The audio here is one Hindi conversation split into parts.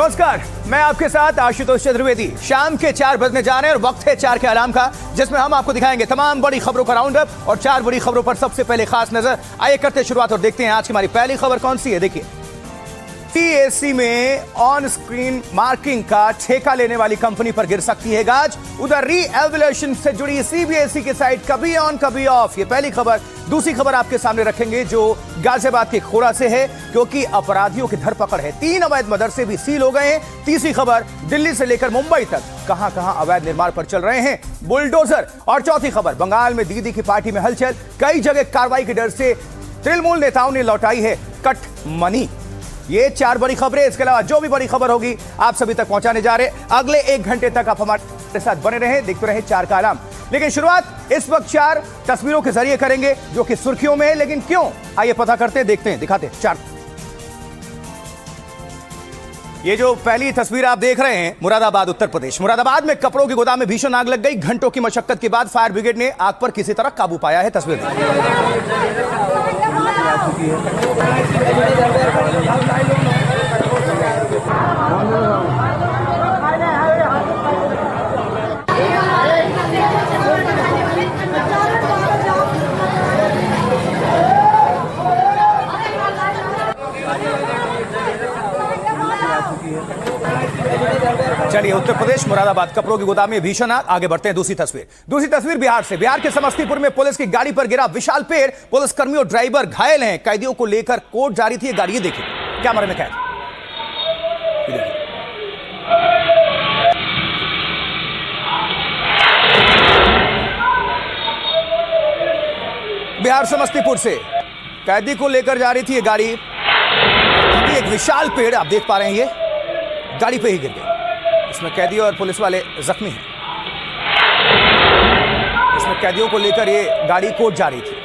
नमस्कार, मैं आपके साथ आशुतोष चतुर्वेदी। शाम के 4 बजने जा रहे हैं और वक्त है 4 के अलार्म का, जिसमें हम आपको दिखाएंगे तमाम बड़ी खबरों का राउंड अप और 4 बड़ी खबरों पर सबसे पहले खास नजर। आइए करते शुरुआत और देखते हैं आज की हमारी पहली खबर कौन सी है। देखिए, सीबीएसई में ऑन स्क्रीन मार्किंग का ठेका लेने वाली कंपनी पर गिर सकती है गाज। उधर री-एवल्यूएशन से जुड़ी सीबीएसई की साइट कभी ऑन कभी ऑफ, ये पहली खबर। दूसरी खबर आपके सामने रखेंगे जो गाजियाबाद के खोरा से है, क्योंकि अपराधियों की धरपकड़ है। 3 अवैध मदरसे भी सील हो गए हैं। तीसरी खबर, दिल्ली से लेकर मुंबई तक कहां कहां अवैध निर्माण पर चल रहे हैं बुलडोजर। और चौथी खबर, बंगाल में दीदी की पार्टी में हलचल, कई जगह कार्रवाई के डर से तृणमूल नेताओं ने लौटाई है कट मनी। ये 4 बड़ी खबरें, इसके अलावा जो भी बड़ी खबर होगी आप सभी तक पहुंचाने जा रहे हैं। अगले 1 घंटे तक आप हमारे साथ बने रहें, देखते रहें 4 का अलार्म। लेकिन शुरुआत इस वक्त 4 तस्वीरों के जरिए करेंगे जो कि सुर्खियों में है। लेकिन क्यों, आइए पता करते हैं, देखते हैं, दिखाते हैं 4। ये जो पहली तस्वीर आप देख रहे हैं, मुरादाबाद उत्तर प्रदेश। मुरादाबाद में कपड़ों के गोदाम में भीषण आग लग गई। घंटों की मशक्कत के बाद फायर ब्रिगेड ने आग पर किसी तरह काबू पाया है। तस्वीर चलिए, उत्तर प्रदेश मुरादाबाद कपड़ों की गोदाम में भीषण आग। आगे बढ़ते हैं दूसरी तस्वीर बिहार से। बिहार के समस्तीपुर में पुलिस की गाड़ी पर गिरा विशाल पेड़। पुलिस कर्मी और ड्राइवर घायल हैं। कैदियों को लेकर कोर्ट जारी थी गाड़ी। ये देखिए कैमरे में कैद। बिहार समस्तीपुर से कैदी को लेकर जा रही थी ये गाड़ी। एक विशाल पेड़ आप देख पा रहे हैं, ये गाड़ी पे ही गिर गया। इसमें कैदी और पुलिस वाले जख्मी हैं। इसमें कैदियों को लेकर ये गाड़ी कोर्ट जा रही थी।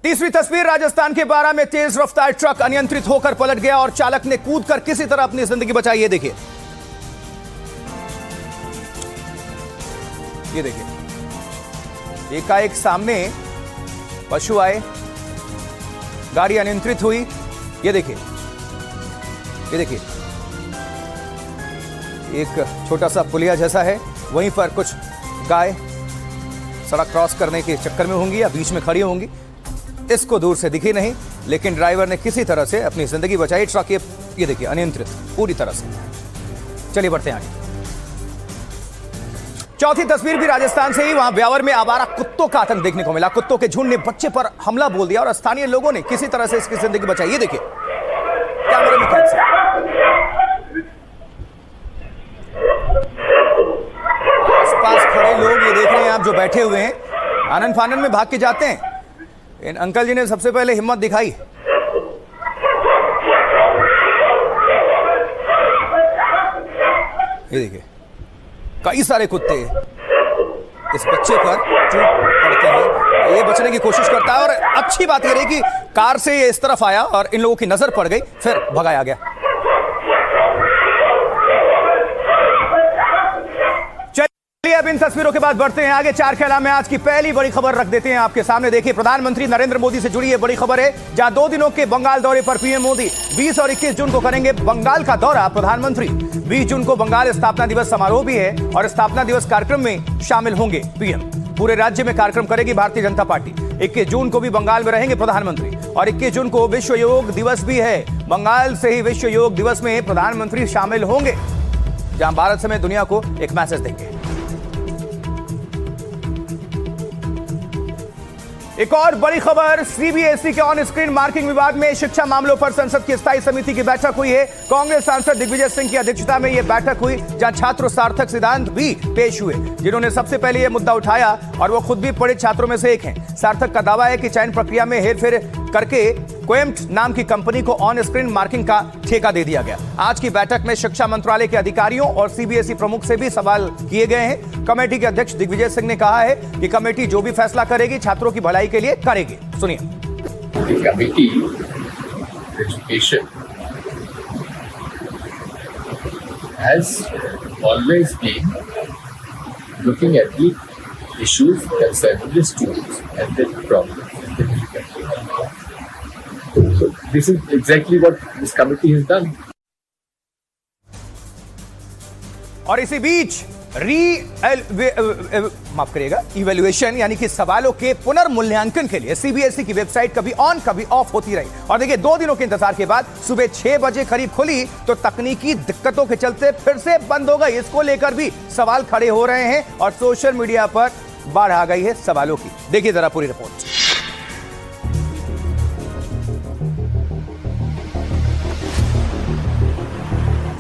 तीसरी तस्वीर, राजस्थान के बारा में तेज रफ्तार ट्रक अनियंत्रित होकर पलट गया और चालक ने कूदकर किसी तरह अपनी जिंदगी बचाई। ये देखिए, ये देखिए, एकाएक सामने पशु आए, गाड़ी अनियंत्रित हुई। ये देखिए, ये देखिए, एक छोटा सा पुलिया जैसा है, वहीं पर कुछ गाय सड़क क्रॉस करने के चक्कर में होंगी या बीच में खड़ी होंगी, इसको दूर से दिखी नहीं, लेकिन ड्राइवर ने किसी तरह से अपनी जिंदगी बचाई। ट्रक ये देखिए अनियंत्रित पूरी तरह से। चलिए बढ़ते हैं आगे। चौथी तस्वीर भी राजस्थान से ही। वहां ब्यावर में आवारा कुत्तों का आतंक देखने को मिला। कुत्तों के झुंड ने बच्चे पर हमला बोल दिया और स्थानीय लोगों ने किसी तरह से इसकी जिंदगी बचाई। ये देखिए कैमरे में कैद से। आसपास खड़े लोग ये देख रहे हैं आप, जो बैठे हुए हैं, आनन फानन में भाग के जाते हैं। इन अंकल जी ने सबसे पहले हिम्मत दिखाई। ये देखिए, कई सारे कुत्ते इस बच्चे पर चूट पड़ते हैं। ये बचने की कोशिश करता है और अच्छी बात यह रही कि कार से ये इस तरफ आया और इन लोगों की नजर पड़ गई, फिर भगाया गया। अब इन तस्वीरों के बाद बढ़ते हैं आगे। 4 के अलावा में आज की पहली बड़ी खबर रख देते हैं आपके सामने। देखिए, प्रधानमंत्री नरेंद्र मोदी से जुड़ी ये बड़ी खबर है, जहां 2 दिनों के बंगाल दौरे पर पीएम मोदी 20 और 21 जून को करेंगे बंगाल का दौरा। प्रधानमंत्री 20 जून को बंगाल स्थापना दिवस समारोह भी है और स्थापना दिवस कार्यक्रम में शामिल होंगे पीएम। पूरे राज्य में कार्यक्रम करेगी भारतीय जनता पार्टी। 21 जून को भी बंगाल में रहेंगे प्रधानमंत्री और 21 जून को विश्व योग दिवस भी है। बंगाल से ही विश्व योग दिवस में प्रधानमंत्री शामिल होंगे, जहां भारत समेत दुनिया को एक मैसेज देंगे। एक और बड़ी खबर, सीबीएसई के ऑन स्क्रीन मार्किंग विवाद में शिक्षा मामलों पर संसद की स्थायी समिति की बैठक हुई है। कांग्रेस सांसद दिग्विजय सिंह की अध्यक्षता में यह बैठक हुई, जहां छात्र सार्थक सिद्धांत भी पेश हुए, जिन्होंने सबसे पहले यह मुद्दा उठाया और वो खुद भी पढ़े छात्रों में से एक हैं। सार्थक का दावा है कि चयन प्रक्रिया में हेरफेर करके क्वेम्ट नाम की कंपनी को ऑन स्क्रीन मार्किंग का ठेका दे दिया गया। आज की बैठक में शिक्षा मंत्रालय के अधिकारियों और सीबीएसई प्रमुख से भी सवाल किए गए हैं। कमेटी के अध्यक्ष दिग्विजय सिंह ने कहा है कि कमेटी जो भी फैसला करेगी छात्रों की भलाई के लिए करेगी। सुनिए। Committee education has always been looking at the issues concerning the students and the problems and the difficulties. So this is exactly what this committee has done. और इसी बीच माफ करिएगा इवैल्यूएशन यानी कि सवालों के पुनर्मूल्यांकन के लिए सीबीएसई की वेबसाइट कभी ऑन कभी ऑफ होती रही। और देखिए 2 दिनों के इंतजार के बाद सुबह 6 बजे करीब खुली तो तकनीकी दिक्कतों के चलते फिर से बंद हो गई। इसको लेकर भी सवाल खड़े हो रहे हैं और सोशल मीडिया पर बाढ़ आ गई है सवालों की। देखिए जरा पूरी रिपोर्ट।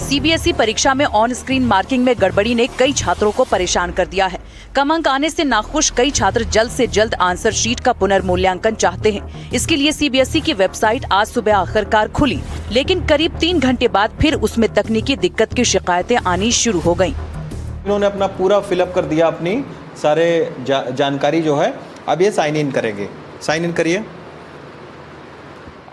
सीबीएसई परीक्षा में ऑन स्क्रीन मार्किंग में गड़बड़ी ने कई छात्रों को परेशान कर दिया है। कम अंक आने से नाखुश कई छात्र जल्द से जल्द आंसर शीट का पुनर्मूल्यांकन चाहते हैं। इसके लिए सीबीएसई की वेबसाइट आज सुबह आखिरकार खुली, लेकिन करीब 3 घंटे बाद फिर उसमें तकनीकी दिक्कत की शिकायतें आनी शुरू हो गयी। इन्होंने अपना पूरा फिलअप कर दिया, अपनी सारे जानकारी जो है। अब ये साइन इन करेंगे। साइन इन करिए।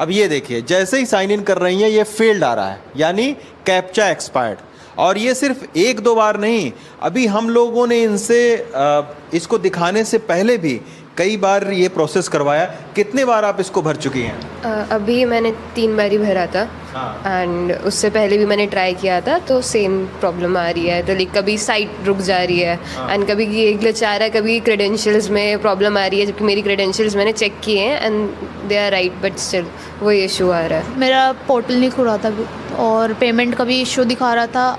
अब ये देखिए, जैसे ही साइन इन कर रही हैं ये फेल्ड आ रहा है, यानी कैप्चा एक्सपायर्ड। और ये सिर्फ 1-2 बार नहीं, अभी हम लोगों ने इनसे इसको दिखाने से पहले भी कई बार ये प्रोसेस करवाया। कितने बार आप इसको भर चुकी हैं? अभी मैंने 3 बार ही भरा था। एंड उससे पहले भी मैंने ट्राई किया था, तो सेम प्रॉब्लम आ रही है। तो लाइक कभी साइट रुक जा रही है एंड कभी ये ग्लिच आ रहा है, कभी क्रेडेंशियल्स में प्रॉब्लम आ रही है, जबकि मेरी क्रेडेंशियल्स मैंने चेक किए हैं and they are right, but still वही इशू आ रहा है। मेरा पोर्टल नहीं खुल रहा था और पेमेंट का भी इशू दिखा रहा था।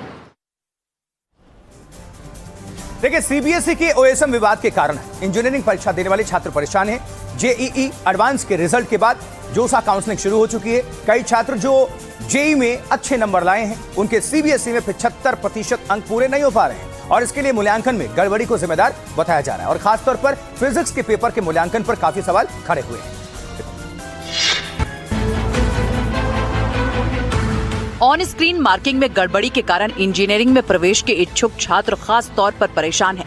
देखिए सीबीएसई के ओएसएम विवाद के कारण इंजीनियरिंग परीक्षा देने वाले छात्र परेशान हैं। जेईई एडवांस के रिजल्ट के बाद जोसा काउंसलिंग शुरू हो चुकी है। कई छात्र जो जेईई में अच्छे नंबर लाए हैं उनके सीबीएसई में 75% अंक पूरे नहीं हो पा रहे हैं और इसके लिए मूल्यांकन में गड़बड़ी को जिम्मेदार बताया जा रहा है और खासतौर पर फिजिक्स के पेपर के मूल्यांकन पर काफी सवाल खड़े हुए हैं। ऑन स्क्रीन मार्किंग में गड़बड़ी के कारण इंजीनियरिंग में प्रवेश के इच्छुक छात्र खास तौर पर परेशान हैं।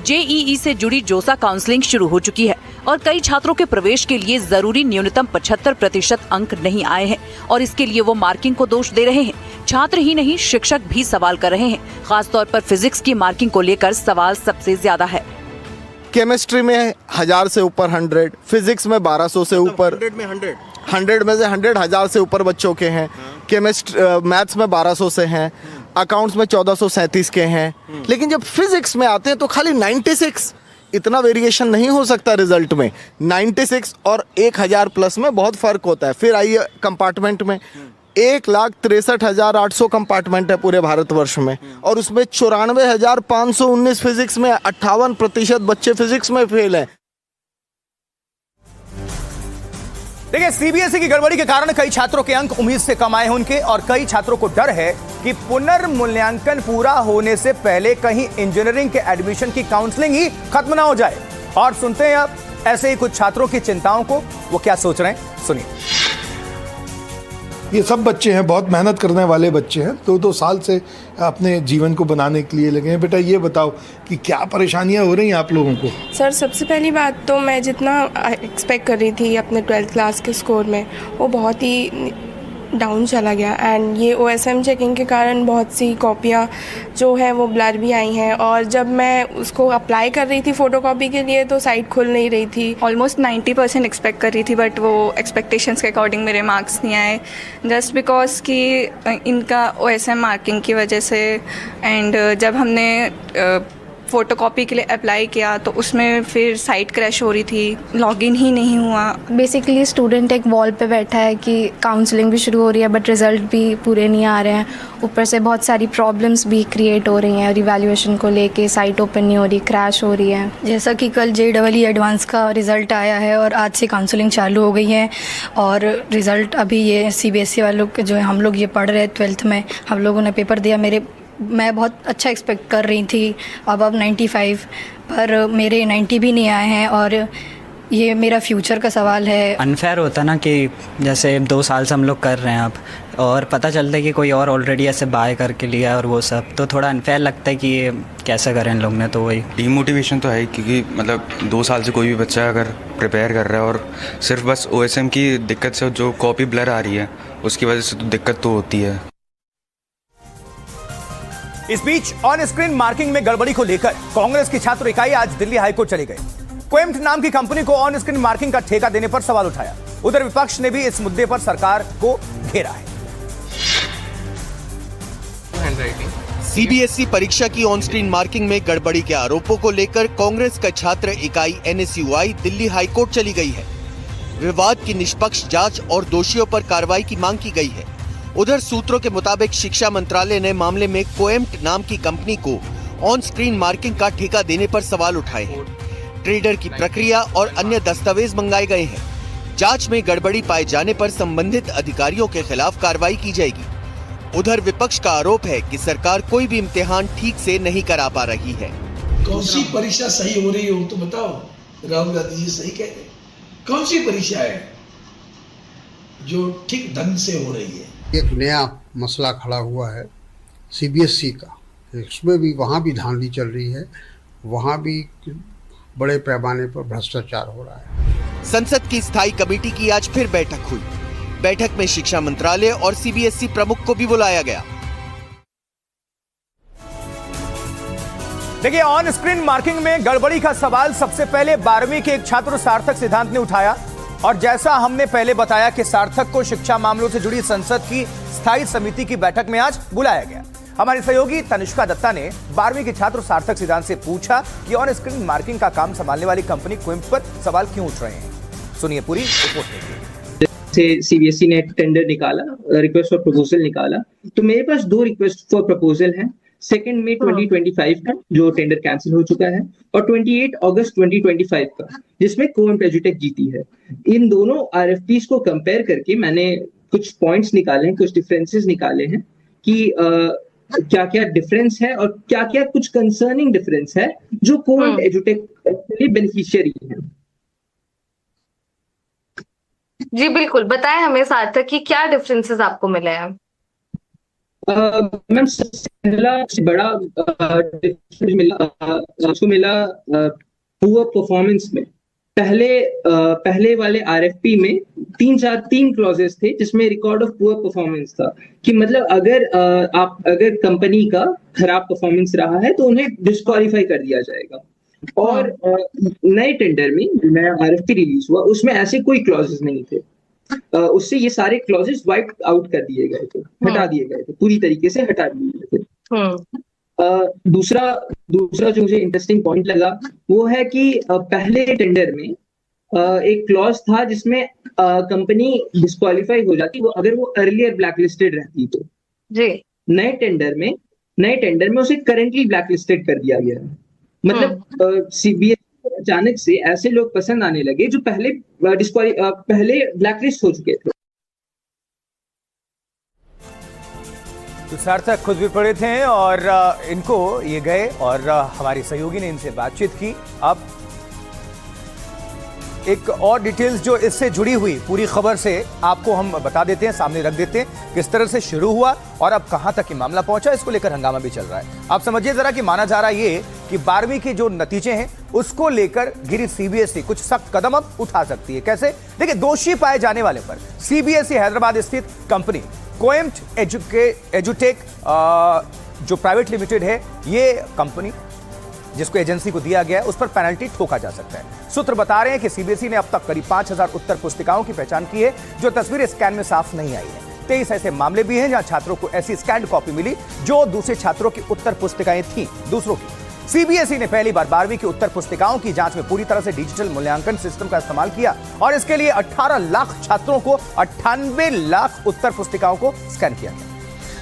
जेईई से जुड़ी जोसा काउंसलिंग शुरू हो चुकी है और कई छात्रों के प्रवेश के लिए जरूरी न्यूनतम 75% अंक नहीं आए हैं और इसके लिए वो मार्किंग को दोष दे रहे हैं। छात्र ही नहीं, शिक्षक भी सवाल कर रहे हैं। खास तौर पर फिजिक्स की मार्किंग को लेकर सवाल सबसे ज्यादा है। केमिस्ट्री में 1000 से ऊपर 100, फिजिक्स में 1200 से ऊपर, 100 में से 1000 से ऊपर बच्चों के हैं। मैथ्स में 1200 से हैं, अकाउंट्स में 1437 के हैं। लेकिन जब फिजिक्स में आते हैं तो खाली 96। इतना वेरिएशन नहीं हो सकता रिजल्ट में। 96 और 1000 प्लस में बहुत फर्क होता है। फिर आइए कंपार्टमेंट में, 1,63,800 कंपार्टमेंट है पूरे भारतवर्ष में और उसमें 94,519 फिजिक्स में। 58% बच्चे फिजिक्स में फेल हैं। देखिए सीबीएसई की गड़बड़ी के कारण कई छात्रों के अंक उम्मीद से कम आए हैं उनके और कई छात्रों को डर है कि पुनर्मूल्यांकन पूरा होने से पहले कहीं इंजीनियरिंग के एडमिशन की काउंसलिंग ही खत्म ना हो जाए। और सुनते हैं अब ऐसे ही कुछ छात्रों की चिंताओं को, वो क्या सोच रहे हैं, सुनिए। ये सब बच्चे हैं, बहुत मेहनत करने वाले बच्चे हैं, 2-2 साल से अपने जीवन को बनाने के लिए लगे हैं। बेटा ये बताओ कि क्या परेशानियां हो रही हैं आप लोगों को? सर सबसे पहली बात तो मैं जितना एक्सपेक्ट कर रही थी अपने 12th क्लास के स्कोर में, वो बहुत ही डाउन चला गया। एंड ये ओएसएम चेकिंग के कारण बहुत सी कॉपियाँ जो है वो ब्लर भी आई हैं और जब मैं उसको अप्लाई कर रही थी फ़ोटोकॉपी के लिए तो साइट खुल नहीं रही थी। ऑलमोस्ट 90% एक्सपेक्ट कर रही थी, बट वो एक्सपेक्टेशंस के अकॉर्डिंग मेरे मार्क्स नहीं आए, जस्ट बिकॉज कि इनका ओएसएम मार्किंग की वजह से। एंड जब हमने फ़ोटोकॉपी के लिए अप्लाई किया तो उसमें फिर साइट क्रैश हो रही थी, लॉगिन ही नहीं हुआ। बेसिकली स्टूडेंट एक वॉल पे बैठा है कि काउंसलिंग भी शुरू हो रही है बट रिजल्ट भी पूरे नहीं आ रहे हैं। ऊपर से बहुत सारी प्रॉब्लम्स भी क्रिएट हो रही हैं रिवैल्यूएशन को लेके, साइट ओपन नहीं हो रही, क्रैश हो रही है। जैसा कि कल जेईई एडवांस का रिज़ल्ट आया है और आज से काउंसलिंग चालू हो गई है और रिज़ल्ट अभी ये सीबीएसई वालों के जो है, हम लोग ये पढ़ रहे हैं 12th में, हम लोगों ने पेपर दिया। मैं बहुत अच्छा एक्सपेक्ट कर रही थी अबव 95, पर मेरे 90 भी नहीं आए हैं और ये मेरा फ्यूचर का सवाल है। अनफेयर होता ना कि जैसे 2 साल से हम लोग कर रहे हैं अब और पता चलता है कि कोई और ऑलरेडी ऐसे बाय करके लिया और वो सब, तो थोड़ा अनफेयर लगता है कि ये कैसे करें इन लोग ने। तो वही डीमोटिवेशन तो है, क्योंकि मतलब 2 साल से कोई भी बच्चा अगर प्रिपेयर कर रहा है और सिर्फ बस ओएसएम की दिक्कत से जो कॉपी ब्लर आ रही है उसकी वजह से तो दिक्कत तो होती है। इस बीच ऑन स्क्रीन मार्किंग में गड़बड़ी को लेकर कांग्रेस की छात्र इकाई आज दिल्ली हाईकोर्ट चली गई। क्वेम्ट नाम की कंपनी को ऑन स्क्रीन मार्किंग का ठेका देने पर सवाल उठाया। उधर विपक्ष ने भी इस मुद्दे पर सरकार को घेरा है। सीबीएसई परीक्षा की ऑन स्क्रीन मार्किंग में गड़बड़ी के आरोपों को लेकर कांग्रेस का छात्र इकाई एनएसयूआई दिल्ली हाई कोर्ट चली गई है। विवाद की निष्पक्ष जांच और दोषियों पर कार्रवाई की मांग की गई है। उधर सूत्रों के मुताबिक शिक्षा मंत्रालय ने मामले में कोएम्प्ट नाम की कंपनी को ऑन स्क्रीन मार्किंग का ठेका देने पर सवाल उठाए हैं। ट्रेडर की प्रक्रिया और अन्य दस्तावेज मंगाए गए हैं। जांच में गड़बड़ी पाए जाने पर संबंधित अधिकारियों के खिलाफ कार्रवाई की जाएगी। उधर विपक्ष का आरोप है कि सरकार कोई भी इम्तिहान ठीक से नहीं करा पा रही है। कौन सी परीक्षा सही हो रही हो तो बताओ। राहुल गांधी जी सही कह रहे हैं। कौन सी परीक्षा है जो ठीक ढंग से हो रही है? एक नया मसला खड़ा हुआ है सीबीएसई का, इसमें भी वहाँ भी धांधली चल रही है, वहाँ भी बड़े पैमाने पर भ्रष्टाचार हो रहा है। संसद की स्थायी कमेटी की आज फिर बैठक हुई। बैठक में शिक्षा मंत्रालय और सीबीएसई प्रमुख को भी बुलाया गया। देखिए, ऑन स्क्रीन मार्किंग में गड़बड़ी का सवाल सबसे पहले 12वीं के एक छात्र सार्थक सिद्धांत ने उठाया और जैसा हमने पहले बताया कि सार्थक को शिक्षा मामलों से जुड़ी संसद की स्थायी समिति की बैठक में आज बुलाया गया। हमारी सहयोगी तनिष्का दत्ता ने 12वीं के छात्र सार्थक सिद्धांत से पूछा कि ऑन स्क्रीन मार्किंग का काम संभालने वाली कंपनी कोएम्प्ट पर सवाल क्यों उठ रहे हैं। सुनिए पूरी रिपोर्ट। सीबीएसई ने टेंडर निकाला, रिक्वेस्ट फॉर प्रपोजल निकाला, तो मेरे पास 2 रिक्वेस्ट फॉर प्रपोजल हैं। 2 मई 2025 का जो टेंडर कैंसिल हो चुका है और 28 अगस्त 2025 का जिसमें कोएम्प्ट एजुटेक जीती है। इन दोनों आरएफपीज को कंपेयर करके मैंने कुछ पॉइंट्स निकाले हैं, कुछ डिफरेंसेस निकाले हैं कि क्या क्या डिफरेंस है और क्या क्या कुछ कंसर्निंग डिफरेंस है जो कोएम्प्ट एजुटेक के लिए बेनिफिशियरी है। जी बिल्कुल, बताएं हमें सार्थक कि क्या डिफरेंसेस आपको मिले हैं। मैम, सबसे बड़ा डिफरेंस मिला पुअर परफॉर्मेंस में। पहले वाले आरएफपी में 3 क्लॉजेस थे जिसमें रिकॉर्ड ऑफ पुअर परफॉर्मेंस था कि मतलब अगर कंपनी का खराब परफॉर्मेंस रहा है तो उन्हें डिस्क्वालीफाई कर दिया जाएगा। और नए टेंडर में नया आरएफपी रिलीज हुआ उसमें ऐसे कोई क्लॉजेस नहीं थे। उससे ये सारे क्लॉजेस वाइप आउट कर दिए गए थे, हटा दिए गए थे, पूरी तरीके से हटा दिए गए थे। दूसरा जो मुझे इंटरेस्टिंग पॉइंट लगा वो है कि पहले टेंडर में एक क्लॉज था जिसमें कंपनी डिस्क्वालीफाई हो जाती वो अगर वो अर्लियर ब्लैकलिस्टेड रहती तो। जी। नए टेंडर में उसे करेंटली ब्लैकलिस्टेड कर दिया गया है। मतलब सीबीएसई को अचानक से ऐसे लोग पसंद आने लगे जो पहले ब्लैकलिस्ट हो चुके थे। तो सार्थक खुद भी पढ़े थे और इनको ये गए और हमारी सहयोगी ने इनसे बातचीत की। अब एक और डिटेल्स जो इससे जुड़ी हुई पूरी खबर से आपको हम बता देते हैं, सामने रख देते हैं किस तरह से शुरू हुआ और अब कहां तक ये मामला पहुंचा। इसको लेकर हंगामा भी चल रहा है। आप समझिए जरा कि माना जा रहा है ये कि 12वीं के जो नतीजे हैं उसको लेकर गिरी सीबीएसई कुछ सख्त कदम अब उठा सकती है। कैसे? देखिए, दोषी पाए जाने वाले पर सीबीएसई हैदराबाद स्थित कंपनी कोएम्प्ट एजुटेक जो प्राइवेट लिमिटेड है, ये कंपनी जिसको एजेंसी को दिया गया है उस पर पेनल्टी ठोका जा सकता है। सूत्र बता रहे हैं कि सीबीएसई ने अब तक करीब 5000 उत्तर पुस्तिकाओं की पहचान की है जो तस्वीर स्कैन में साफ नहीं आई है। 23 ऐसे मामले भी हैं जहां छात्रों को ऐसी स्कैन्ड कॉपी मिली जो दूसरे छात्रों की उत्तर पुस्तिकाएं थी दूसरों की। सीबीएसई ने पहली बार 12वीं की उत्तर पुस्तिकाओं की जांच में पूरी तरह से डिजिटल मूल्यांकन सिस्टम का इस्तेमाल किया और इसके लिए 18 लाख छात्रों को 98 लाख उत्तर पुस्तिकाओं को स्कैन किया गया।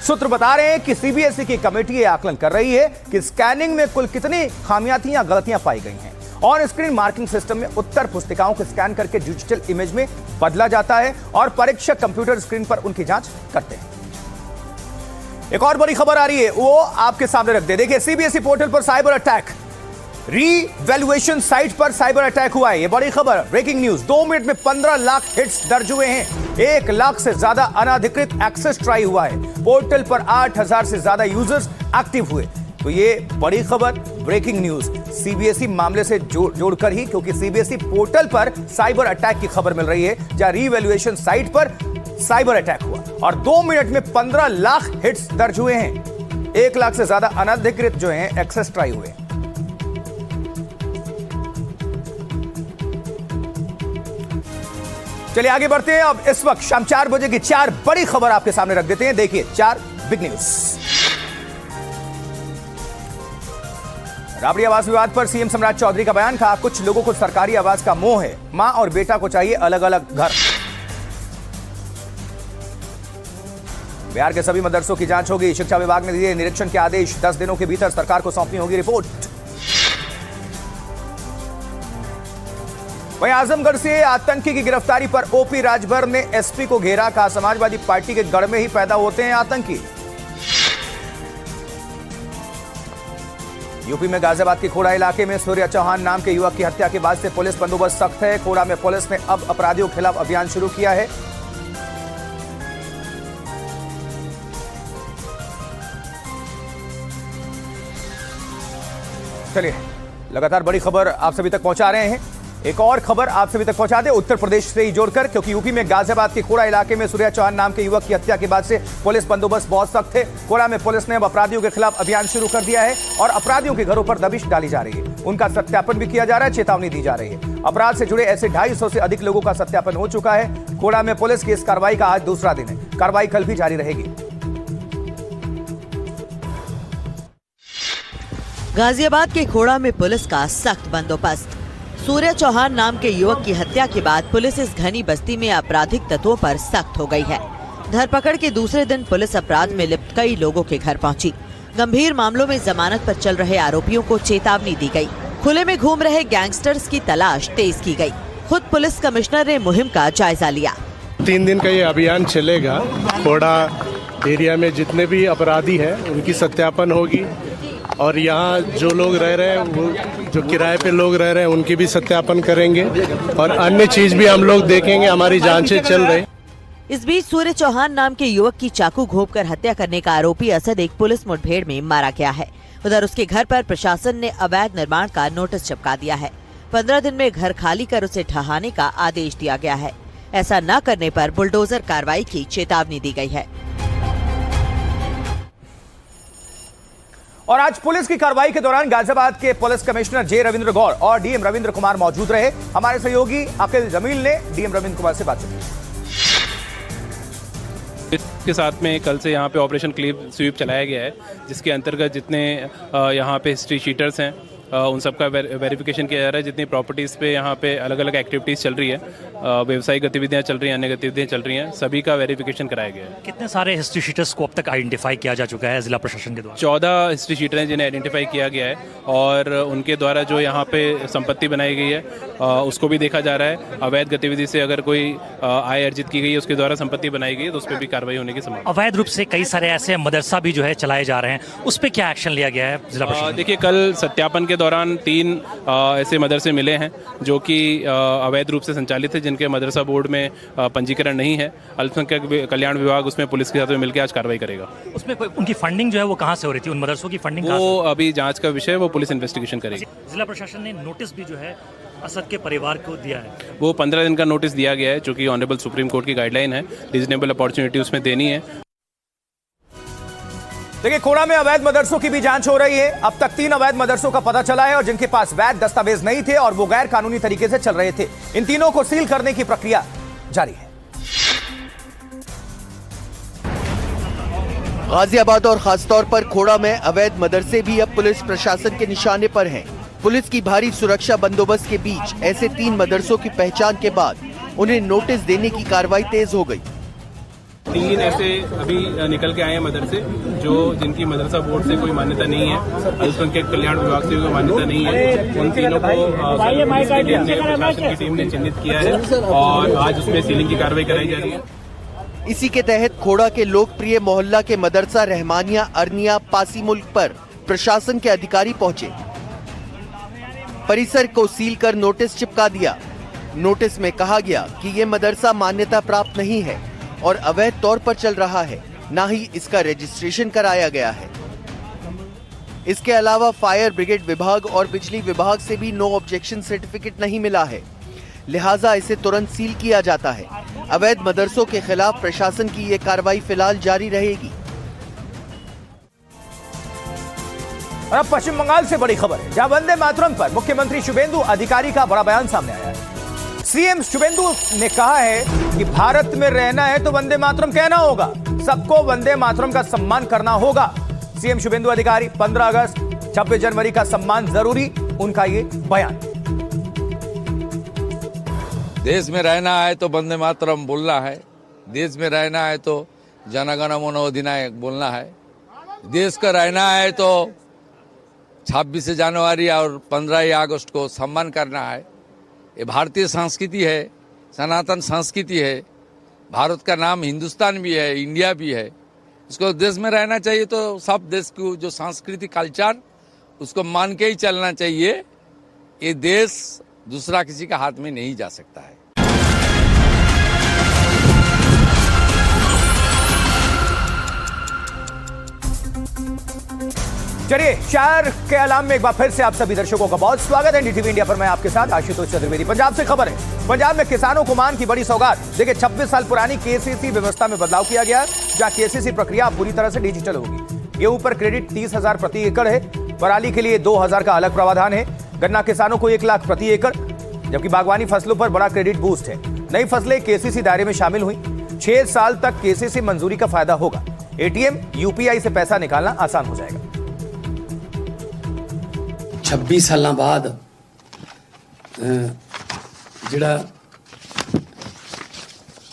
सूत्र बता रहे हैं कि सीबीएसई की कमेटी यह आकलन कर रही है कि स्कैनिंग में कुल कितनी खामियां थी या गलतियां पाई गई हैं। ऑन स्क्रीन मार्किंग सिस्टम में उत्तर पुस्तिकाओं को स्कैन करके डिजिटल इमेज में बदला जाता है और परीक्षक कंप्यूटर स्क्रीन पर उनकी जांच करते हैं। एक और बड़ी खबर आ रही है, वो आपके सामने रख दे। देखिए, सीबीएसई पोर्टल पर साइबर अटैक, रीवैल्यूएशन साइट पर साइबर अटैक हुआ है। ये बड़ी खबर, ब्रेकिंग न्यूज। 2 मिनट में 15 लाख हिट्स दर्ज हुए हैं। 1 लाख से ज्यादा अनाधिकृत एक्सेस ट्राई हुआ है। पोर्टल पर 8000 से ज्यादा यूजर्स एक्टिव हुए। तो ये बड़ी खबर, ब्रेकिंग न्यूज सीबीएसई मामले से जोड़कर ही, क्योंकि सीबीएसई पोर्टल पर साइबर अटैक की खबर मिल रही है जहां रीवैल्यूएशन साइट पर साइबर अटैक हुआ और 2 मिनट में 15 लाख हिट्स दर्ज हुए हैं। 1 लाख से ज्यादा अनाधिकृत जो हैं एक्सेस ट्राई हुए। चलिए आगे बढ़ते हैं। अब इस वक्त शाम 4 बजे की 4 बड़ी खबर आपके सामने रख देते हैं। देखिए 4 बिग न्यूज। राबड़ी आवास विवाद पर सीएम सम्राट चौधरी का बयान, कहा कुछ लोगों को सरकारी आवास का मोह है, मां और बेटा को चाहिए अलग अलग घर। बिहार के सभी मदरसों की जांच होगी, शिक्षा विभाग ने दिए निरीक्षण के आदेश, 10 दिनों के भीतर सरकार को सौंपनी होगी रिपोर्ट। वहीं आजमगढ़ से आतंकी की गिरफ्तारी पर ओपी राजभर ने एसपी को घेरा, कहा समाजवादी पार्टी के गढ़ में ही पैदा होते हैं आतंकी। यूपी में गाजियाबाद के खोड़ा इलाके में सूर्य चौहान नाम के युवक की हत्या के बाद से पुलिस बंदोबस्त सख्त है। खोड़ा में पुलिस ने अब अपराधियों के खिलाफ अभियान शुरू किया है। चलिए लगातार बड़ी खबर आप सभी तक पहुंचा रहे हैं। एक और खबर आप सभी तक पहुंचा दे उत्तर प्रदेश से ही जोड़कर, क्योंकि यूपी में गाजियाबाद के खोड़ा इलाके में सूर्य चौहान नाम के युवक की हत्या के बाद से पुलिस बंदोबस्त बहुत सख्त है। खोड़ा में पुलिस ने अब अपराधियों के खिलाफ अभियान शुरू कर दिया है और अपराधियों के घरों पर दबिश डाली जा रही है, उनका सत्यापन भी किया जा रहा है, चेतावनी दी जा रही है। अपराध से जुड़े ऐसे 250 से अधिक लोगों का सत्यापन हो चुका है। खोड़ा में पुलिस की इस कार्रवाई का आज दूसरा दिन है, कार्रवाई कल भी जारी रहेगी। गाजियाबाद के खोड़ा में पुलिस का सख्त बंदोबस्त। सूर्य चौहान नाम के युवक की हत्या के बाद पुलिस इस घनी बस्ती में आपराधिक तत्वों पर सख्त हो गई है। धरपकड़ के दूसरे दिन पुलिस अपराध में लिप्त कई लोगों के घर पहुंची। गंभीर मामलों में जमानत पर चल रहे आरोपियों को चेतावनी दी गई। खुले में घूम रहे गैंगस्टर्स की तलाश तेज की गई। खुद पुलिस कमिश्नर ने मुहिम का जायजा लिया। 3 दिन का ये अभियान चलेगा। खोड़ा एरिया में जितने भी अपराधी हैं उनकी सत्यापन होगी और यहाँ जो लोग रह रहे हैं, वो जो किराए पे लोग रह रहे हैं, उनकी भी सत्यापन करेंगे और अन्य चीज भी हम लोग देखेंगे। हमारी जांचें चल रही। इस बीच सूर्य चौहान नाम के युवक की चाकू घोंपकर हत्या करने का आरोपी असद एक पुलिस मुठभेड़ में मारा गया है। उधर उसके घर पर प्रशासन ने अवैध निर्माण का नोटिस चिपका दिया है। 15 दिन में घर खाली कर उसे ढहाने का आदेश दिया गया है। ऐसा न करने पर बुलडोजर कार्रवाई की चेतावनी दी गई है। और आज पुलिस की कार्रवाई के दौरान गाजियाबाद के पुलिस कमिश्नर जे रविंद्र गौड़ और डीएम रविंद्र कुमार मौजूद रहे। हमारे सहयोगी अकिल जमील ने डीएम रविंद्र कुमार से बातचीत की। इसके साथ में कल से यहाँ पे ऑपरेशन क्लीन स्वीप चलाया गया है, जिसके अंतर्गत जितने यहाँ पे हिस्ट्री शीटर्स हैं उन सब का वेरिफिकेशन किया जा रहा है। जितनी प्रॉपर्टीज़ पे यहाँ पे अलग अलग एक्टिविटीज़ चल रही है, व्यवसायिक गतिविधियाँ चल रही हैं, अन्य गतिविधियाँ चल रही हैं, सभी का वेरिफिकेशन कराया गया है। कितने सारे हिस्ट्री शीटर्स को अब तक आइडेंटिफाई किया जा चुका है जिला प्रशासन के द्वारा? 14 हिस्ट्री शीटर हैं जिन्हें आइडेंटिफाई किया गया है और उनके द्वारा जो यहाँ पे संपत्ति बनाई गई है उसको भी देखा जा रहा है। अवैध गतिविधि से अगर कोई आय अर्जित की गई है, उसके द्वारा संपत्ति बनाई गई है, तो उस पर भी कार्रवाई होने की संभावना। अवैध रूप से कई सारे ऐसे मदरसा भी जो है चलाए जा रहे हैं, उस पर क्या एक्शन लिया गया है जिला प्रशासन? देखिए, कल सत्यापन के दौरान 3 ऐसे मदरसे मिले हैं जो कि अवैध रूप से संचालित है, जिनके मदरसा बोर्ड में पंजीकरण नहीं है। अल्पसंख्यक कल्याण विभाग उसमें पुलिस के साथ में मिलकर आज कार्रवाई करेगा। उसमें उनकी फंडिंग जो है वो कहाँ से हो रही थी? उन मदरसों की फंडिंग वो अभी जांच का विषय है, वो पुलिस इन्वेस्टिगेशन करेगी। जिला प्रशासन ने नोटिस भी जो है असद के परिवार को दिया है। वो 15 दिन का नोटिस दिया गया है, जो कि ऑनरेबल सुप्रीम कोर्ट की गाइडलाइन है। रीजनेबल अपॉर्चुनिटी उसमें देनी है। देखिए, खोड़ा में अवैध मदरसों की भी जांच हो रही है। अब तक 3 अवैध मदरसों का पता चला है और जिनके पास वैध दस्तावेज नहीं थे और वो गैर कानूनी तरीके से चल रहे थे। इन तीनों को सील करने की प्रक्रिया जारी है। गाजियाबाद और खासतौर पर खोड़ा में अवैध मदरसे भी अब पुलिस प्रशासन के निशाने पर हैं। पुलिस की भारी सुरक्षा बंदोबस्त के बीच ऐसे 3 मदरसों की पहचान के बाद उन्हें नोटिस देने की कार्रवाई तेज हो गई। 3 ऐसे अभी निकल के आए हैं मदरसे जिनकी मदरसा बोर्ड से कोई मान्यता नहीं है, अल्पसंख्यक कल्याण विभाग से कोई मान्यता नहीं है। उन तीनों को प्रशासन की टीम ने चिन्हित किया है और आज उसमें सीलिंग की कार्रवाई कराई जा रही है। इसी के तहत खोड़ा के लोकप्रिय मोहल्ला के मदरसा रहमानिया अरनिया पासी मुल्क पर प्रशासन के अधिकारी पहुंचे। परिसर को सील कर नोटिस चिपका दिया। नोटिस में कहा गया कि ये मदरसा मान्यता प्राप्त नहीं है और अवैध तौर पर चल रहा है, ना ही इसका रजिस्ट्रेशन कराया गया है। इसके अलावा फायर ब्रिगेड विभाग और बिजली विभाग से भी नो ऑब्जेक्शन सर्टिफिकेट नहीं मिला है, लिहाजा इसे तुरंत सील किया जाता है। अवैध मदरसों के खिलाफ प्रशासन की ये कार्रवाई फिलहाल जारी रहेगी। और अब पश्चिम बंगाल से बड़ी खबर है, जहां वंदे मातरम पर मुख्यमंत्री शुभेंदु अधिकारी का बड़ा बयान सामने आया है। सीएम शुभेंदु ने कहा है कि भारत में रहना है तो वंदे मातरम कहना होगा, सबको वंदे मातरम का सम्मान करना होगा। सीएम शुभेंदु अधिकारी 15 अगस्त 26 जनवरी का सम्मान जरूरी, उनका ये बयान। देश में रहना है तो वंदे मातरम बोलना है, देश में रहना है तो जन गण मन अधिनायक बोलना है, देश का रहना है तो 26 जनवरी और 15 अगस्त को सम्मान करना है। ये भारतीय संस्कृति है, सनातन संस्कृति है। भारत का नाम हिंदुस्तान भी है, इंडिया भी है। इसको देश में रहना चाहिए तो सब देश को जो सांस्कृतिक कल्चर उसको मान के ही चलना चाहिए। ये देश दूसरा किसी का हाथ में नहीं जा सकता है। चलिए, 4 के अलार्म में एक बार फिर से आप सभी दर्शकों का बहुत स्वागत है। NDTV इंडिया पर मैं आपके साथ आशुतोष चतुर्वेदी। पंजाब से खबर है, पंजाब में किसानों को मान की बड़ी सौगात। देखिए, 26 साल पुरानी KCC व्यवस्था में बदलाव किया गया, जहां KCC प्रक्रिया पूरी तरह से डिजिटल होगी। गेहूं पर क्रेडिट 30,000 प्रति एकड़ है, पराली के लिए 2,000 का अलग प्रावधान है, गन्ना किसानों को 1 लाख प्रति एकड़, जबकि बागवानी फसलों पर बड़ा क्रेडिट बूस्ट है। नई फसलें KCC दायरे में शामिल हुई। 6 साल तक KCC मंजूरी का फायदा होगा। ATM UPI से पैसा निकालना आसान हो जाएगा। 26 साल बाद जिहड़ा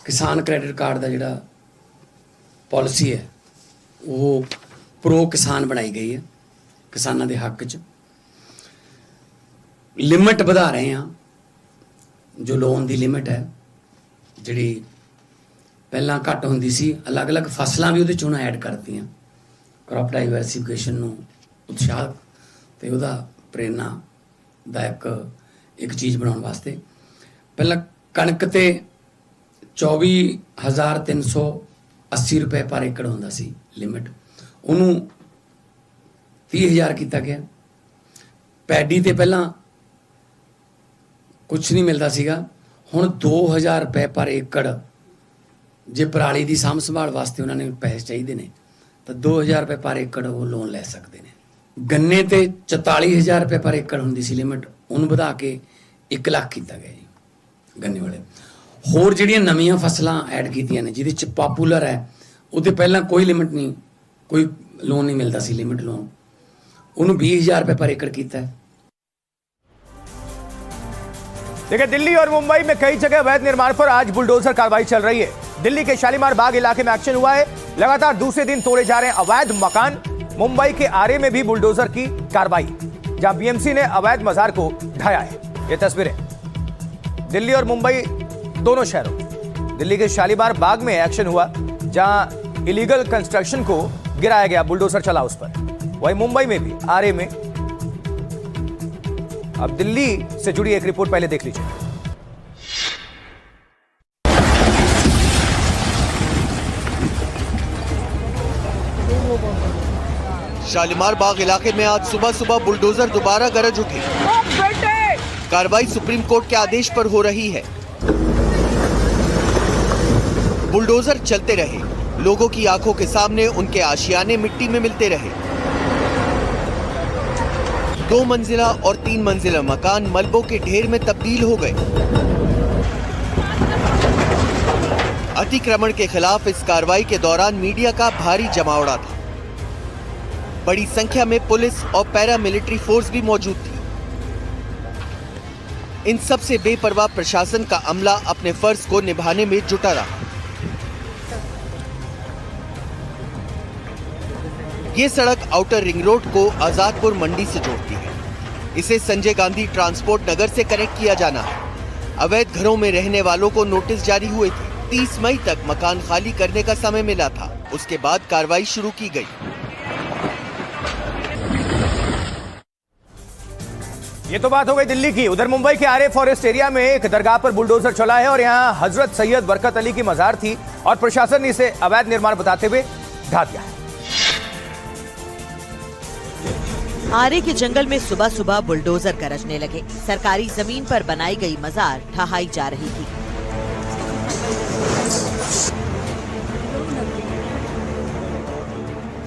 किसान क्रेडिट कार्ड का जिहड़ा पॉलिसी है वो प्रो किसान बनाई गई है। किसानों के हक च लिमिट बढ़ा रहे हैं, जो लोन की लिमिट है जिहड़ी पहला घट होंदी सी, अलग अलग फसलां भी उहदे च उन्हां ऐड करतीआं। क्रॉप डाइवर्सिफिकेशन नूं उत्साह ते उहदा प्रेरणादायक एक चीज़ बनाने वास्ते पहला कणक ते 24,380 रुपए पर एकड़ होंदा सी लिमिट, उन्होंने 30,000 किया गया। पैडी ते पहला कुछ नहीं मिलता सीगा, हुण 2,000 रुपए पर एकड़ जे पराली की साਂਭ संभाल वास्ते उन्होंने पैसे चाहिए ने तो 2,000 रुपए पर एकड़ वो लोन ले सकते हैं। गन्ने ते 44,000 रुपए पर एकड़ होंदी सी लिमिट, उन्होंने बढ़ा के 1 लाख किया गया जी गन्ने वाले। होर जिहड़ियां नवीं फसलां ऐड कीतियां ने जिहदे च पॉपूलर है, उहते पहला कोई लिमिट नहीं, कोई लोन नहीं मिलता सी लिमिट लोन, उन्होंने 20,000 रुपए पर एकड़ किया है। देखिए, दिल्ली और मुंबई में कई जगह अवैध निर्माण पर आज बुलडोजर कार्रवाई चल रही है। दिल्ली के शालीमार बाग इलाके में एक्शन हुआ है, लगातार दूसरे दिन तोड़े जा रहे हैं अवैध मकान। मुंबई के आरे में भी बुलडोजर की कार्रवाई, जहां BMC ने अवैध मजार को ढाया है। ये तस्वीरें दिल्ली और मुंबई दोनों शहरों में। दिल्ली के शालीमार बाग में एक्शन हुआ, जहां इलीगल कंस्ट्रक्शन को गिराया गया, बुलडोजर चला उस पर। वहीं मुंबई में भी आरे में। अब दिल्ली से जुड़ी एक रिपोर्ट पहले देख लीजिए। शालीमार बाग इलाके में आज सुबह सुबह बुलडोजर दोबारा गरज उठे। कार्रवाई सुप्रीम कोर्ट के आदेश पर हो रही है। बुलडोजर चलते रहे, लोगों की आंखों के सामने उनके आशियाने मिट्टी में मिलते रहे। 2 मंजिला और 3 मंजिला मकान मलबों के ढेर में तब्दील हो गए। अतिक्रमण के खिलाफ इस कार्रवाई के दौरान मीडिया का भारी जमावड़ा था। बड़ी संख्या में पुलिस और पैरामिलिट्री फोर्स भी मौजूद थी। इन सब से बेपरवाह प्रशासन का अमला अपने फर्ज को निभाने में जुटा रहा। ये सड़क आउटर रिंग रोड को आजादपुर मंडी से जोड़ती है। इसे संजय गांधी ट्रांसपोर्ट नगर से कनेक्ट किया जाना है। अवैध घरों में रहने वालों को नोटिस जारी हुए थे। 30 मई तक मकान खाली करने का समय मिला था। उसके बाद कार्रवाई शुरू की गई। ये तो बात हो गई दिल्ली की। उधर मुंबई के आरे फॉरेस्ट एरिया में एक दरगाह पर बुलडोजर चला है और यहां हजरत सैयद बरकत अली की मजार थी और प्रशासन ने इसे अवैध निर्माण बताते हुए ढा दिया है। आरे के जंगल में सुबह सुबह बुलडोजर गरजने लगे। सरकारी जमीन पर बनाई गई मजार ढहाई जा रही थी।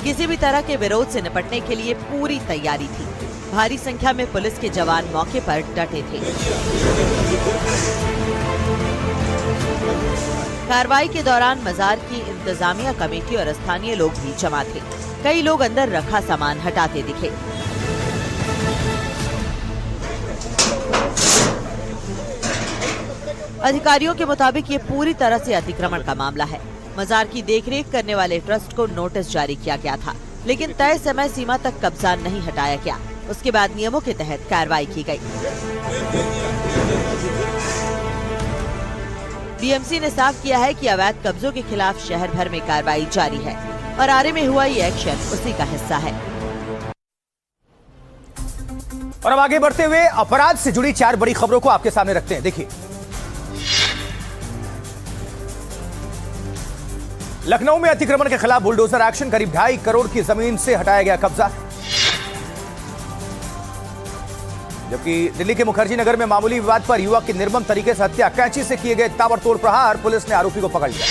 किसी भी तरह के विरोध से निपटने के लिए पूरी तैयारी थी। भारी संख्या में पुलिस के जवान मौके पर डटे थे। कार्रवाई के दौरान मजार की इंतजामिया कमेटी और स्थानीय लोग भी जमा थे। कई लोग अंदर रखा सामान हटाते दिखे। अधिकारियों के मुताबिक ये पूरी तरह से अतिक्रमण का मामला है। मजार की देखरेख करने वाले ट्रस्ट को नोटिस जारी किया गया था, लेकिन तय समय सीमा तक कब्जा नहीं हटाया गया। उसके बाद नियमों के तहत कार्रवाई की गई। बीएमसी ने साफ किया है कि अवैध कब्जों के खिलाफ शहर भर में कार्रवाई जारी है और आरे में हुआ ये एक्शन उसी का हिस्सा है। और अब आगे बढ़ते हुए अपराध से जुड़ी 4 बड़ी खबरों को आपके सामने रखते हैं। देखिए, लखनऊ में अतिक्रमण के खिलाफ बुलडोजर एक्शन, करीब 2.5 करोड़ की जमीन से हटाया गया कब्जा। जबकि दिल्ली के मुखर्जी नगर में मामूली विवाद पर युवक की निर्मम तरीके से हत्या, कैंची से किए गए ताबड़तोड़ प्रहार, पुलिस ने आरोपी को पकड़ लिया।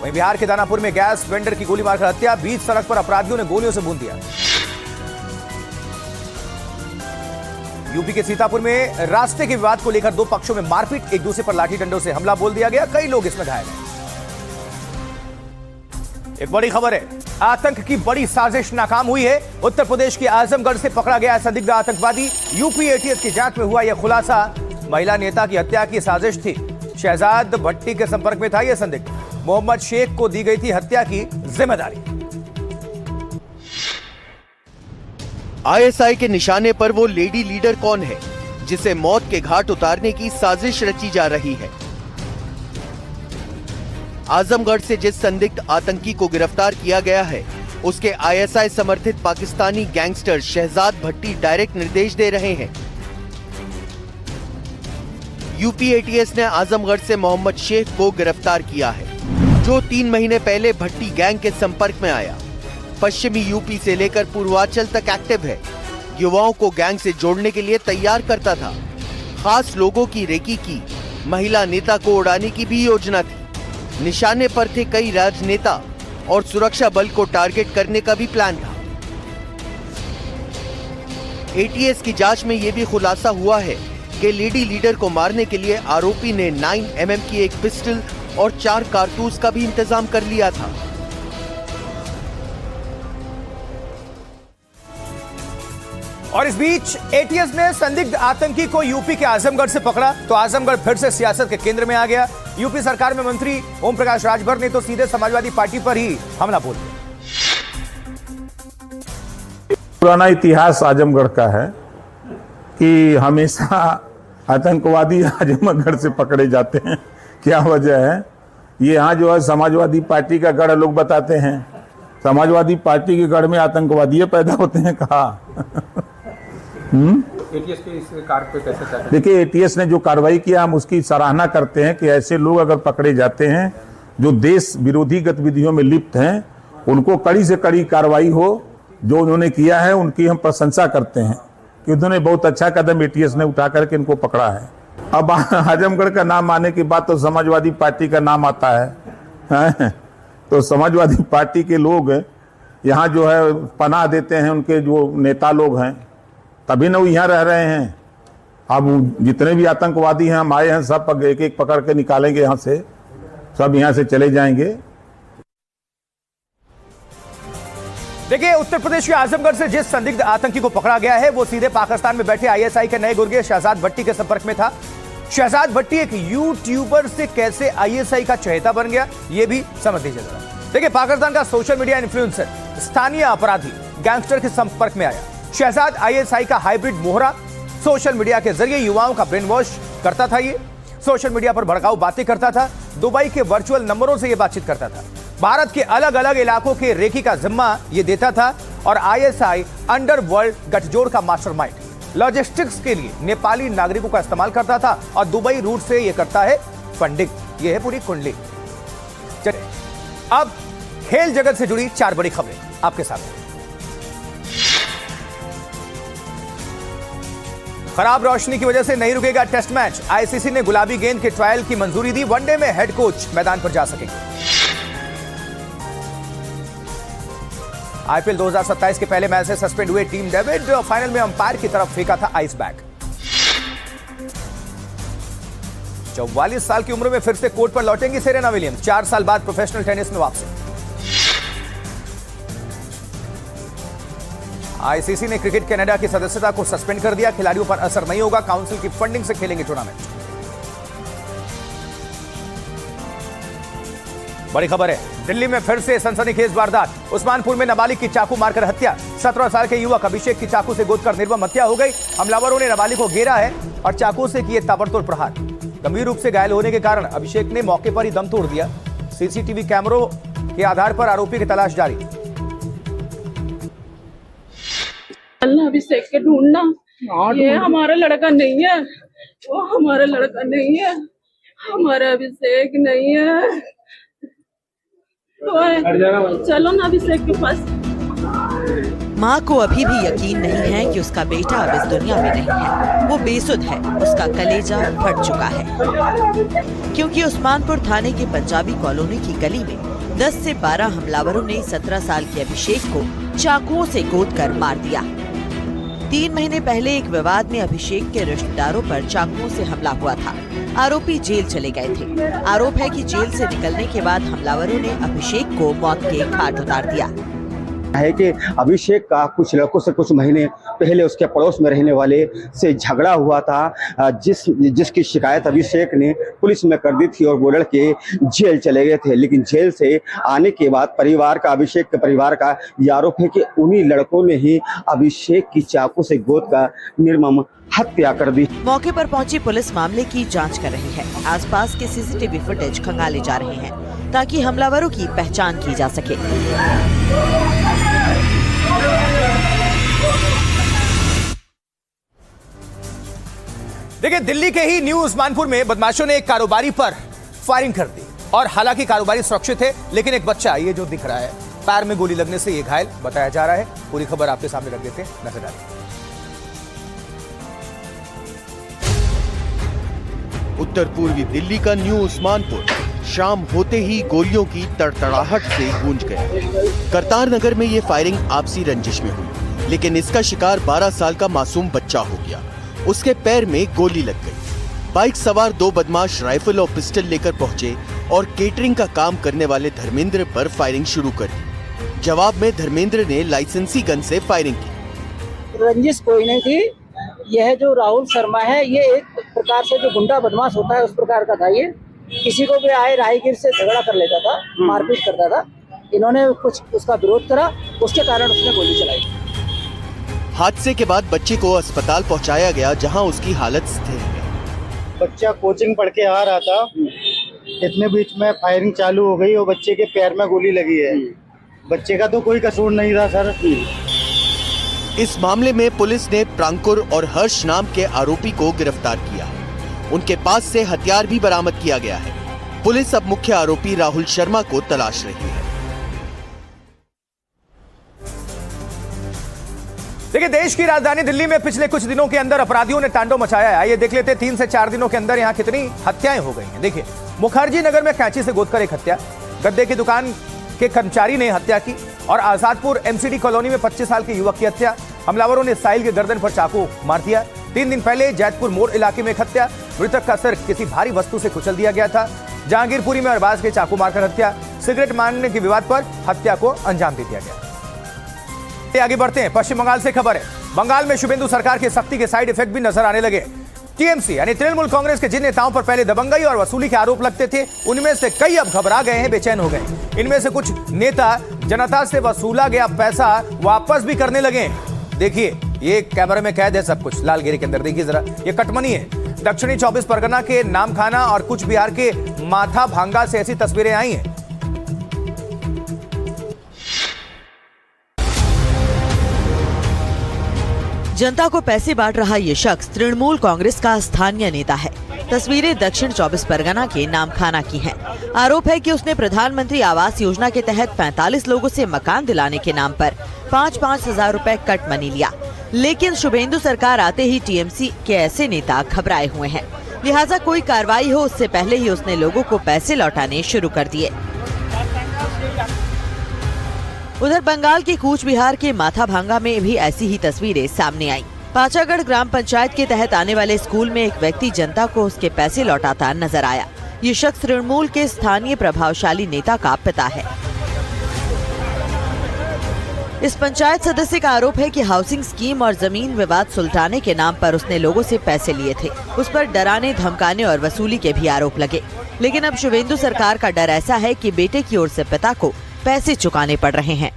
वहीं बिहार के दानापुर में गैस वेंडर की गोली मारकर हत्या, बीच सड़क पर अपराधियों ने गोलियों से भून दिया। यूपी के सीतापुर में रास्ते के विवाद को लेकर 2 पक्षों में मारपीट, एक दूसरे पर लाठी डंडों से हमला बोल दिया गया, कई लोग इसमें घायल हैं। एक बड़ी खबर है, आतंक की बड़ी साजिश नाकाम हुई है। उत्तर प्रदेश के आजमगढ़ से पकड़ा गया संदिग्ध आतंकवादी। यूपी एटीएस की जांच में हुआ यह खुलासा, महिला नेता की हत्या की साजिश थी। शहजाद भट्टी के संपर्क में था यह संदिग्ध। मोहम्मद शेख को दी गई थी हत्या की जिम्मेदारी। आईएसआई के निशाने पर वो लेडी लीडर कौन है जिसे मौत के घाट उतारने की साजिश रची जा रही है? आजमगढ़ से जिस संदिग्ध आतंकी को गिरफ्तार किया गया है, उसके आईएसआई समर्थित पाकिस्तानी गैंगस्टर शहजाद भट्टी डायरेक्ट निर्देश दे रहे हैं। यूपी एटीएस ने आजमगढ़ से मोहम्मद शेख को गिरफ्तार किया है, जो 3 महीने पहले भट्टी गैंग के संपर्क में आया। पश्चिमी यूपी से लेकर पूर्वांचल तक एक्टिव है। युवाओं को गैंग से जोड़ने के लिए तैयार करता था। खास लोगों की रेकी की, महिला नेता को उड़ाने की भी योजना थी। निशाने पर थे कई राजनेता और सुरक्षा बल को टारगेट करने का भी प्लान था। एटीएस की जांच में यह भी खुलासा हुआ है कि लेडी लीडर को मारने के लिए आरोपी ने 9mm की एक पिस्टल और 4 कारतूस का भी इंतजाम कर लिया था। और इस बीच एटीएस ने संदिग्ध आतंकी को यूपी के आजमगढ़ से पकड़ा, तो आजमगढ़ फिर से सियासत के केंद्र में आ गया। यूपी सरकार में मंत्री ओम प्रकाश राजभर ने तो सीधे समाजवादी पार्टी पर ही हमला बोल दिया। पुराना इतिहास आजमगढ़ का है कि हमेशा आतंकवादी आजमगढ़ से पकड़े जाते हैं। क्या वजह है? ये यहाँ जो है समाजवादी पार्टी का गढ़ लोग बताते हैं। समाजवादी पार्टी के गढ़ में आतंकवादी पैदा होते हैं कहा? एटीएस के इस कार्य पे कैसे चल रहा है? देखिए, एटीएस ने जो कार्रवाई किया हम उसकी सराहना करते हैं कि ऐसे लोग अगर पकड़े जाते हैं जो देश विरोधी गतिविधियों में लिप्त हैं, उनको कड़ी से कड़ी कार्रवाई हो। जो उन्होंने किया है उनकी हम प्रशंसा करते हैं कि उन्होंने बहुत अच्छा कदम एटीएस ने उठा करके इनको पकड़ा है। अब आजमगढ़ का नाम आने के बाद तो समाजवादी पार्टी का नाम आता है। तो समाजवादी पार्टी के लोग यहाँ जो है पनाह देते हैं, उनके जो नेता लोग हैं, तभी न वो यहाँ रह रहे हैं। अब जितने भी आतंकवादी हैं हम आए हैं, सब एक एक पकड़ के निकालेंगे यहाँ से, सब यहाँ से चले जाएंगे। देखिए, उत्तर प्रदेश के आजमगढ़ से जिस संदिग्ध आतंकी को पकड़ा गया है वो सीधे पाकिस्तान में बैठे आईएसआई के नए गुर्गे शहजाद भट्टी के संपर्क में था। शहजाद भट्टी एक यूट्यूबर से कैसे आईएसआई का चहेता बन गया, ये भी समझ लीजिए जरा। देखिए, पाकिस्तान का सोशल मीडिया इन्फ्लुएंसर स्थानीय अपराधी गैंगस्टर के संपर्क में आया। शहजाद आईएसआई का हाइब्रिड मोहरा, सोशल मीडिया के जरिए युवाओं का ब्रेन वॉश करता था। ये सोशल मीडिया पर भड़काऊ बातें करता था, दुबई के वर्चुअल नंबरों से ये बातचीत करता था, भारत के अलग अलग इलाकों के रेकी का जिम्मा ये देता था और आईएसआई अंडरवर्ल्ड गठजोड़ का मास्टरमाइंड लॉजिस्टिक्स के लिए नेपाली नागरिकों का इस्तेमाल करता था और दुबई रूट से ये करता है फंडिंग। ये है पूरी कुंडली। चलिए अब खेल जगत से जुड़ी 4 बड़ी खबरें आपके सामने। खराब रोशनी की वजह से नहीं रुकेगा टेस्ट मैच, आईसीसी ने गुलाबी गेंद के ट्रायल की मंजूरी दी। वनडे में हेड कोच मैदान पर जा सकेंगे। आईपीएल 2027 के पहले मैच से सस्पेंड हुए टीम डेविड, फाइनल में अंपायर की तरफ फेंका था आइस बैग। 44 साल की उम्र में फिर से कोर्ट पर लौटेंगी सेरेना विलियम्स, 4 साल बाद प्रोफेशनल टेनिस में वापसी। आईसीसी ने क्रिकेट कनाडा की सदस्यता को सस्पेंड कर दिया। खिलाड़ियों पर असर नहीं होगा, काउंसिल की फंडिंग से खेलेंगे टूर्नामेंट। बड़ी खबर है, दिल्ली में फिर से सनसनीखेज वारदात। उस्मानपुर में नाबालिग की चाकू मारकर हत्या। 17 साल के युवक अभिषेक की चाकू से गोदकर निर्मम हत्या हो गई। हमलावरों ने नाबालिग को घेरा है और चाकू से किए ताबड़तोड़ प्रहार। गंभीर रूप से घायल होने के कारण अभिषेक ने मौके पर ही दम तोड़ दिया। सीसीटीवी कैमरों के आधार पर आरोपी की तलाश जारी। अल्लाह अभिषेक के ढूंढना, ये हमारा लड़का नहीं है, वो हमारा लड़का नहीं है, हमारा अभिषेक नहीं है। तो चलो ना अभिषेक के पास। माँ को अभी भी यकीन नहीं है कि उसका बेटा अब इस दुनिया में नहीं है। वो बेसुध है, उसका कलेजा फट चुका है, क्योंकि उस्मानपुर थाने के पंजाबी कॉलोनी की गली में 10 से 12 हमलावरों ने 17 साल के अभिषेक को चाकुओं से गोदकर मार दिया। 3 महीने पहले एक विवाद में अभिषेक के रिश्तेदारों पर चाकुओं से हमला हुआ था। आरोपी जेल चले गए थे। आरोप है कि जेल से निकलने के बाद हमलावरों ने अभिषेक को मौत के घाट उतार दिया है कि अभिषेक का कुछ लड़कों से कुछ महीने पहले उसके पड़ोस में रहने वाले से झगड़ा हुआ था, जिसकी शिकायत अभिषेक ने पुलिस में कर दी थी और वो लड़के जेल चले गए थे। लेकिन जेल से आने के बाद अभिषेक के परिवार का ये आरोप है कि उन्हीं लड़कों ने ही अभिषेक की चाकू से गोद का निर्मम हत्या कर दी। मौके पर पहुंची पुलिस मामले की जांच कर रही है। आसपास के सीसीटीवी फुटेज खंगाले जा रहे हैं ताकि हमलावरों की पहचान की जा सके। देखिए, दिल्ली के ही न्यू उस्मानपुर में बदमाशों ने एक कारोबारी पर फायरिंग कर दी और हालांकि कारोबारी सुरक्षित है, लेकिन एक बच्चा, ये जो दिख रहा है, पैर में गोली लगने से ये घायल बताया जा रहा है। पूरी खबर आपके सामने रख देते हैं, नजर डालिए। उत्तर पूर्वी दिल्ली का न्यू उस्मानपुर शाम होते ही गोलियों की तड़तड़ाहट से गूंज गया। करतार नगर में ये फायरिंग आपसी रंजिश में हुई, लेकिन इसका शिकार 12 साल का मासूम बच्चा हो गया। उसके पैर में गोली लग गई। बाइक सवार 2 बदमाश राइफल और पिस्टल लेकर पहुंचे और केटरिंग का काम करने वाले धर्मेंद्र पर फायरिंग शुरू कर दी। जवाब में धर्मेंद्र ने लाइसेंसी गन से फायरिंग की। रंजिश कोई नहीं थी। यह जो राहुल शर्मा है, ये एक प्रकार से जो गुंडा बदमाश होता है उस प्रकार का था। ये किसी को भी आए राहगीर से झगड़ा कर लेता था, मारपीट करता था। इन्होंने कुछ उसका विरोध करा, उसके कारण उसने गोली चलाई। हादसे के बाद बच्चे को अस्पताल पहुंचाया गया, जहां उसकी हालत स्थिर है। बच्चा कोचिंग पढ़ के आ रहा था, इतने बीच में फायरिंग चालू हो गई और बच्चे के पैर में गोली लगी है। बच्चे का तो कोई कसूर नहीं था सर। इस मामले में पुलिस ने प्रांकुर और हर्ष नाम के आरोपी को गिरफ्तार किया है। उनके पास से हथियार भी बरामद किया गया है। पुलिस अब मुख्य आरोपी राहुल शर्मा को तलाश रही है। देखिए, देश की राजधानी दिल्ली में पिछले कुछ दिनों के अंदर अपराधियों ने तांडव मचाया है। आइए देख लेते हैं 3 से 4 दिनों के अंदर यहां कितनी हत्याएं हो गई हैं। देखिए, मुखर्जी नगर में कैंची से गोदकर एक हत्या, गद्दे की दुकान के कर्मचारी ने हत्या की और आजादपुर एमसीडी कॉलोनी में 25 साल के युवक की हत्या। हमलावरों ने साहिल के गर्दन पर चाकू मार दिया। 3 दिन पहले जैतपुर मोड़ इलाके में एक हत्या, मृतक का सिर किसी भारी वस्तु से कुचल दिया गया था। जहांगीरपुरी में अरबाज के चाकू मारकर हत्या, सिगरेट मांगने के विवाद पर हत्या को अंजाम दे दिया गया। आगे बढ़ते हैं, पश्चिम बंगाल से खबर है। बंगाल में शुभेंदु सरकार के सख्ती के साइड इफेक्ट भी नजर आने लगे। टीएमसी यानी तृणमूल कांग्रेस के जिन नेताओं पर पहले दबंगई और वसूली के आरोप लगते थे, उनमें से कई अब घबरा गए हैं, बेचैन हो गए। इनमें से कुछ नेता जनता से वसूला गया पैसा वापस भी करने लगे। देखिए, ये कैमरे में कैद है सब कुछ, लालगिरी के अंदर देखिए जरा, ये कटमनी है। दक्षिणी 24 परगना के नामखाना और कुछ बिहार के माथा भांगा से ऐसी तस्वीरें आई हैं। जनता को पैसे बांट रहा ये शख्स तृणमूल कांग्रेस का स्थानीय नेता है। तस्वीरें दक्षिण 24 परगना के नामखाना की हैं। आरोप है कि उसने प्रधानमंत्री आवास योजना के तहत 45 लोगों से मकान दिलाने के नाम पर 5-5 हजार रुपए कट मनी लिया। लेकिन शुभेंदु सरकार आते ही टीएमसी के ऐसे नेता घबराए हुए हैं, लिहाजा कोई कार्रवाई हो उससे पहले ही उसने लोगों को पैसे लौटाने शुरू कर दिए। उधर बंगाल के कूच बिहार के माथा भांगा में भी ऐसी ही तस्वीरें सामने आई। पाचागढ़ ग्राम पंचायत के तहत आने वाले स्कूल में एक व्यक्ति जनता को उसके पैसे लौटाता नजर आया। ये शख्स तृणमूल के स्थानीय प्रभावशाली नेता का पिता है। इस पंचायत सदस्य का आरोप है कि हाउसिंग स्कीम और जमीन विवाद सुलझाने के नाम पर उसने लोगों से पैसे लिए थे। उस पर डराने, धमकाने और वसूली के भी आरोप लगे। लेकिन अब शुभेंदु सरकार का डर ऐसा है कि बेटे की ओर से पिता को पैसे चुकाने पड़ रहे हैं।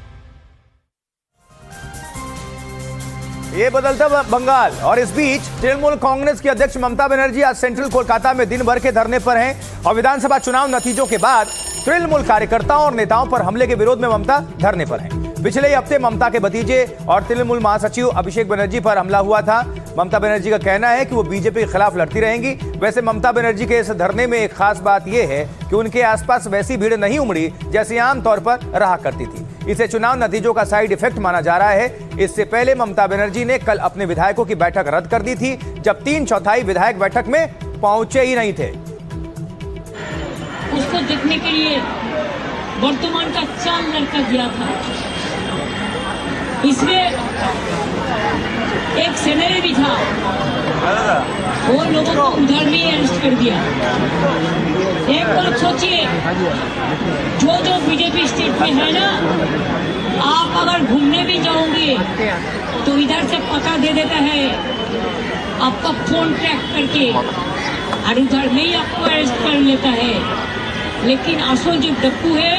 ये बदलता बंगाल और इस बीच तृणमूल कांग्रेस की अध्यक्ष ममता बनर्जी आज सेंट्रल कोलकाता में दिन भर के धरने पर हैं और विधानसभा चुनाव नतीजों के बाद तृणमूल कार्यकर्ताओं और नेताओं पर हमले के विरोध में ममता धरने पर हैं। पिछले ही हफ्ते ममता के भतीजे और तृणमूल महासचिव अभिषेक बनर्जी पर हमला हुआ था। ममता बनर्जी का कहना है कि वो बीजेपी के खिलाफ लड़ती रहेंगी। वैसे ममता बनर्जी के इस धरने में एक खास बात यह है कि उनके आसपास वैसी भीड़ नहीं उमड़ी जैसी आमतौर पर रहा करती थी। इसे चुनाव नतीजों का साइड इफेक्ट माना जा रहा है। इससे पहले ममता बनर्जी ने कल अपने विधायकों की बैठक रद्द कर दी थी, जब 3/4 विधायक बैठक में पहुंचे ही नहीं थे। उसको देखने के लिए वर्तमान का चाल लड़का गया था। इसमें एक सेनेरी भी था, वो लोगों को उधर में अरेस्ट कर दिया। एक बात सोचिए, जो बीजेपी स्टेट में है ना, आप अगर घूमने भी जाओगे तो इधर से पता दे देता है आपका फोन ट्रैक करके और उधर में ही आपको अरेस्ट कर लेता है। लेकिन असल जो डप्पू है,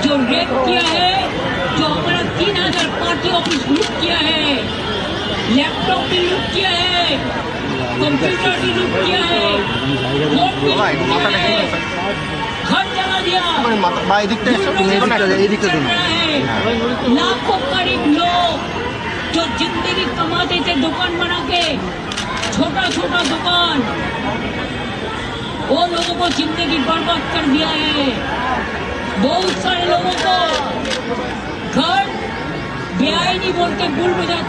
जो रेप किया है, जो हमारा 3000 पार्टी ऑफिस लूट किया है, लैपटॉप भी लूट किया है, कंप्यूटर भी लूट किया है, वोट भी लूट किया है, घर जला दिया, लाखों गरीब लोग जो जिंदगी कमाते थे दुकान बना के, छोटा छोटा दुकान, वो लोगों को जिंदगी बर्बाद कर दिया है। बहुत सारे लोगों को घर बेआईनी बोल के गुल बजा